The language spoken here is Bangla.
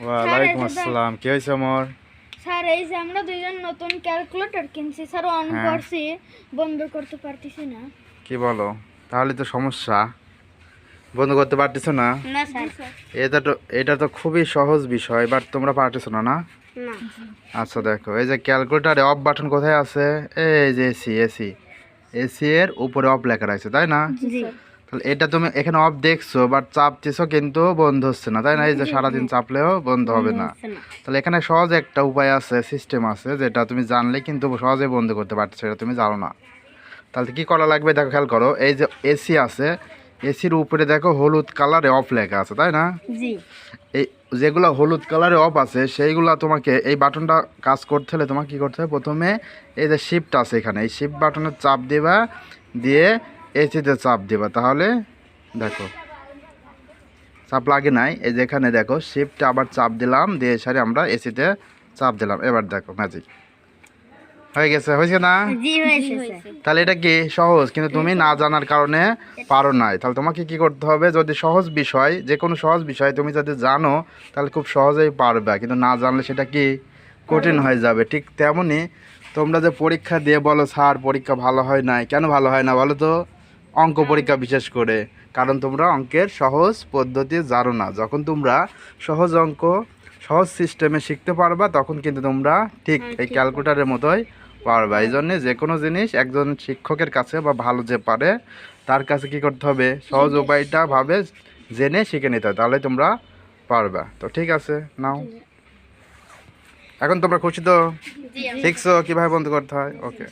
ওয়ালাইকুম আসসালাম। কি হয়েছে আমার? স্যার এই যে আমরা দুইজন নতুন ক্যালকুলেটর কিনছি স্যার, অন করছি বন্ধ করতে পারতেছি না। কি বলো? তাহলে তো সমস্যা, বন্ধ করতে পারতেছো না? না স্যার। এটা তো খুবই সহজ বিষয়, বাট তোমরা পারতেছো না না? না। আচ্ছা দেখো, এই যে ক্যালকুলেটারে অফ বাটন কোথায় আছে? এই যে এসি এর উপরে অফ লেখা আছে, তাই না? জি। তাহলে এটা তুমি এখানে অফ দেখছো, বাট চাপতেছো কিন্তু বন্ধ হচ্ছে না, তাই না? এই যে সারাদিন চাপলেও বন্ধ হবে না। তাহলে এখানে সহজ একটা উপায় আছে, সিস্টেম আছে, যেটা তুমি জানলে কিন্তু সহজে বন্ধ করতে পারছো, এটা তুমি জানো না। তাহলে কি করা লাগবে দেখো, খেয়াল করো। এই যে এসি আছে, এসির উপরে দেখো হলুদ কালারে অফ লেখা আছে, তাই না? জি। এই যেগুলো হলুদ কালারে অফ আছে সেইগুলো তোমাকে, এই বাটনটা কাজ করতে হলে তোমাকে কী করতে হবে? প্রথমে এই যে শিফট আছে এখানে, এই শিফট বাটনের চাপ দেবা, দিয়ে এসিতে চাপ দেবা, তাহলে দেখো চাপ লাগে নাই। এই যে এখানে দেখো শিফটে আবার চাপ দিলাম, দিয়ে সারি আমরা এসিতে চাপ দিলাম, এবার দেখো ম্যাজিক হয়ে গেছে। হয়েছে না? জি হয়েছে স্যার। তাহলে এটা কি সহজ, কিন্তু তুমি না জানার কারণে পারো নাই। তাহলে তোমাকে কি করতে হবে? যদি সহজ বিষয়, যে কোনো সহজ বিষয় তুমি যদি জানো তাহলে খুব সহজেই পারবে, কিন্তু না জানলে সেটা কি কঠিন হয়ে যাবে। ঠিক তেমনই তোমরা যে পরীক্ষা দিয়ে বলো স্যার পরীক্ষা ভালো হয় নাই, কেন ভালো হয় না বলো তো? অঙ্ক পরীক্ষা বিশেষ করে, কারণ তোমরা অঙ্কের সহজ পদ্ধতি জানো না। যখন তোমরা সহজ অঙ্ক সহজ সিস্টেমে শিখতে পারবা, তখন কিন্তু তোমরা ঠিক এই ক্যালকুলেটারের মতোই পারবা। এই জন্যে যে কোনো জিনিস একজন শিক্ষকের কাছে বা ভালো যে পারে তার কাছে কি করতে হবে? সহজ উপায়টা ভাবে জেনে শিখে নিতে হবে, তাহলে তোমরা পারবা। তো ঠিক আছে, নাও। এখন তোমরা খুশি তো? শিখছো কীভাবে বন্ধ করতে হয়? ওকে।